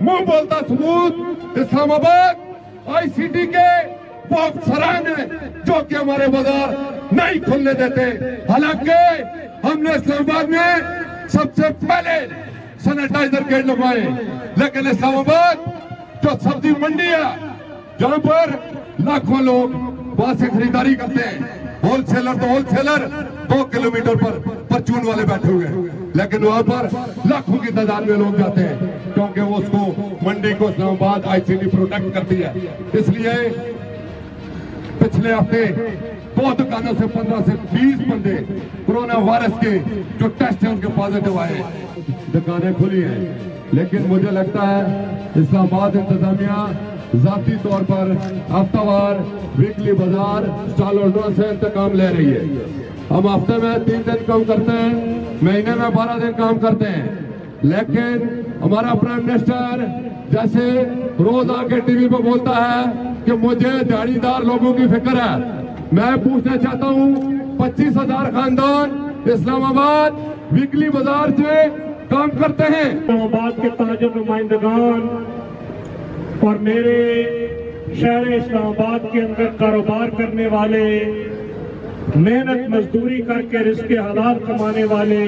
मुंह बोलता सबूत इस्लामाबाद आईसीटी के वो अफसरान है जो कि हमारे बाजार नहीं खुलने देते। हालांकि हमने इस्लामाबाद में सबसे पहले सैनिटाइजर गेट लगवाए, लेकिन इस्लामाबाद जो सब्जी मंडी है जहां पर लाखों लोग वहां से खरीदारी करते हैं, होलसेलर तो होलसेलर 2 किलोमीटर पर परचून वाले बैठे हुए हैं, लेकिन वहां पर लाखों की तादाद में लोग जाते हैं क्योंकि वो उसको मंडी को इस्लामाबाद आईसीटी प्रोटेक्ट करती है। इसलिए पिछले हफ्ते 2 दुकानों से 15 से 20 बंदे कोरोना वायरस के जो टेस्ट है उनके पॉजिटिव आए। दुकानें खुली हैं, लेकिन मुझे लगता है इस्लामाबाद इंतजामिया जाती तौर पर हफ्तावार वीकली बाजार स्टॉल होल्डरों से इंतकाम ले रही है। हम हफ्ते में 3 दिन काम करते हैं, महीने में 12 दिन काम करते हैं, लेकिन हमारा प्राइम मिनिस्टर जैसे रोज आके टीवी पर बोलता है कि मुझे दिहाड़ीदार लोगों की फिक्र है। मैं पूछना चाहता हूँ 25,000 खानदान इस्लामाबाद वीकली बाजार से काम करते हैं। इस्लामाबाद के ताजर नुमाइंदगान और मेरे शहर इस्लामाबाद के अंदर कारोबार करने वाले, मेहनत मजदूरी करके रिज़्क़ हलाल कमाने वाले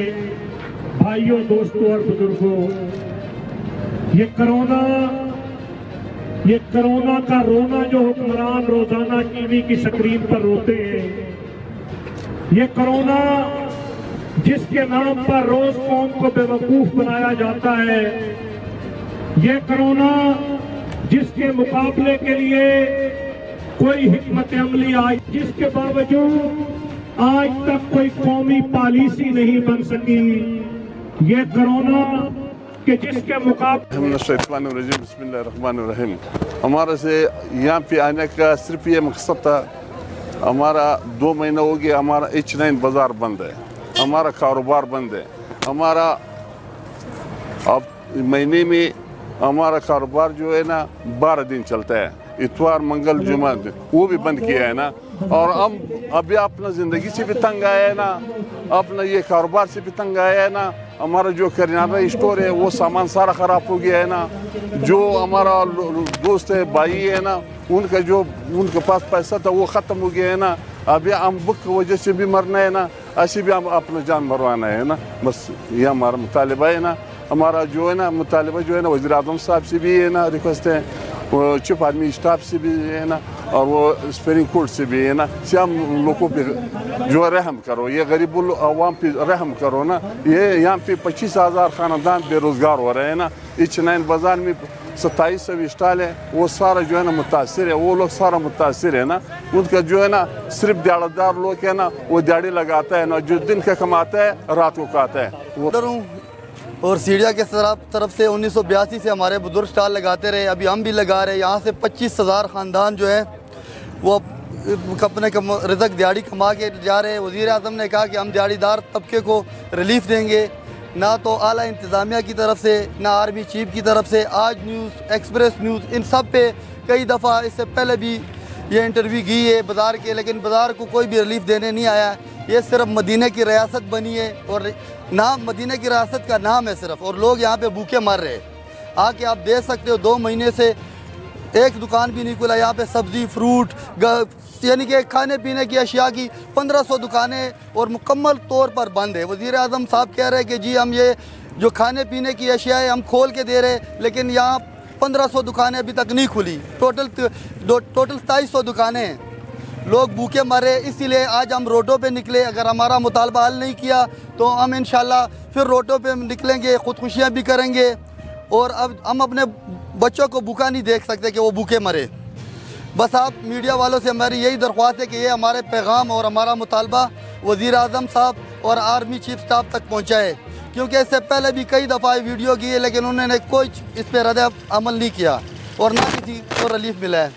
भाइयों, दोस्तों और बुजुर्गों, ये कोरोना का रोना जो हुक्मरान रोजाना टीवी की स्क्रीन पर रोते हैं, ये कोरोना जिसके नाम पर रोज कौम को बेवकूफ बनाया जाता है, ये कोरोना जिसके मुकाबले के लिए कोई हिकमत अमली आई, जिसके बावजूद आज तक कोई कौमी पॉलिसी नहीं बन सकी, ये कोरोना कि जिसके मुकाबले बिस्मिल्लाहिर्रहमानिर्रहीम। हमारा से यहाँ पे आने का सिर्फ ये मकसद था, हमारा 2 महीना हो गया हमारा H9 बाजार बंद है, हमारा कारोबार बंद है। हमारा अब महीने में हमारा कारोबार जो है ना 12 दिन चलता है, इतवार मंगल जुमा वो भी बंद किया है ना। और हम अभी अपना ज़िंदगी से भी तंग आया है ना, अपना ये कारोबार से भी तंग आया है ना। हमारा जो करियाना स्टोर है वो सामान सारा ख़राब हो गया है ना। जो हमारा दोस्त है, भाई है ना, उनके पास पैसा था वो ख़त्म हो गया है ना। अभी हम बुक की वजह से भी मरना है ना, ऐसे भी हम अपना जान मरवाना है ना। बस ये हमारा मुतालिबा है ना। हमारा जो है ना मुतालिबा जो है ना वज़ीर आज़म साहब से भी है ना रिक्वेस्ट है, वो चीफ आर्मी स्टाफ से भी है ना, और वो सुप्रीम कोर्ट से भी है ना, कि हम लोगों पे जो रहम करो, ये गरीब अवाम पे रहम करो ना। ये यहाँ पे 25,000 खानदान बेरोज़गार हो रहे हैं ना। H9 बाज़ार में 2700 स्टॉल है, वो सारा जो है ना मुतासिर है, वो लोग सारा मुतासिर है ना। उनका जो है ना सिर्फ दिहाड़ीदार लोग है ना, वो दिहाड़ी लगाता है ना, जो दिन का कमाता है रात को खाता है वो। और सीढ़िया के तरफ से 1982 से हमारे बुजुर्ग स्टॉल लगाते रहे, अभी हम भी लगा रहे हैं। यहाँ से 25,000 ख़ानदान जो है वो अपने रिज़्क़ दिहाड़ी कमा के जा रहे हैं। वज़ीर आज़म ने कहा कि हम दिहाड़ीदार तबके को रिलीफ देंगे, ना तो आला इंतज़ामिया की तरफ से, ना आर्मी चीफ की तरफ से। आज न्यूज़, एक्सप्रेस न्यूज़, इन सब पे कई दफ़ा इससे पहले भी ये इंटरव्यू की है बाज़ार के, लेकिन बाज़ार को कोई भी रिलीफ देने नहीं आया। ये सिर्फ मदीने की रियासत बनी है और नाम मदीने की रियासत का नाम है सिर्फ, और लोग यहाँ पे भूखे मर रहे हैं। आके आप देख सकते हो 2 महीने से एक दुकान भी नहीं खुला यहाँ पे। सब्ज़ी, फ्रूट, यानी कि खाने पीने की अशिया की 1500 दुकानें और मुकम्मल तौर पर बंद है। वज़ीर आज़म साहब कह रहे हैं कि जी हम ये जो खाने पीने की अशिया है हम खोल के दे रहे, लेकिन यहाँ 1500 दुकानें अभी तक नहीं खुली। टोटल 2700 दुकानें हैं। लोग भूखे मरे, इसीलिए आज हम रोडों पे निकले। अगर हमारा मुतालबा हल नहीं किया तो हम इंशाल्लाह फिर रोडों पे निकलेंगे, ख़ुदकुशियाँ भी करेंगे। और अब हम अपने बच्चों को भूखा नहीं देख सकते कि वो भूखे मरे। बस आप मीडिया वालों से हमारी यही दरख्वास्त है कि ये हमारे पैगाम और हमारा मुतालबा वज़ीर आज़म साहब और आर्मी चीफ स्टाफ तक पहुँचाए, क्योंकि इससे पहले भी कई दफ़ा वीडियो की है, लेकिन उन्होंने कोई इस पर रद्द अमल नहीं किया और ना किसी को रिलीफ मिला है।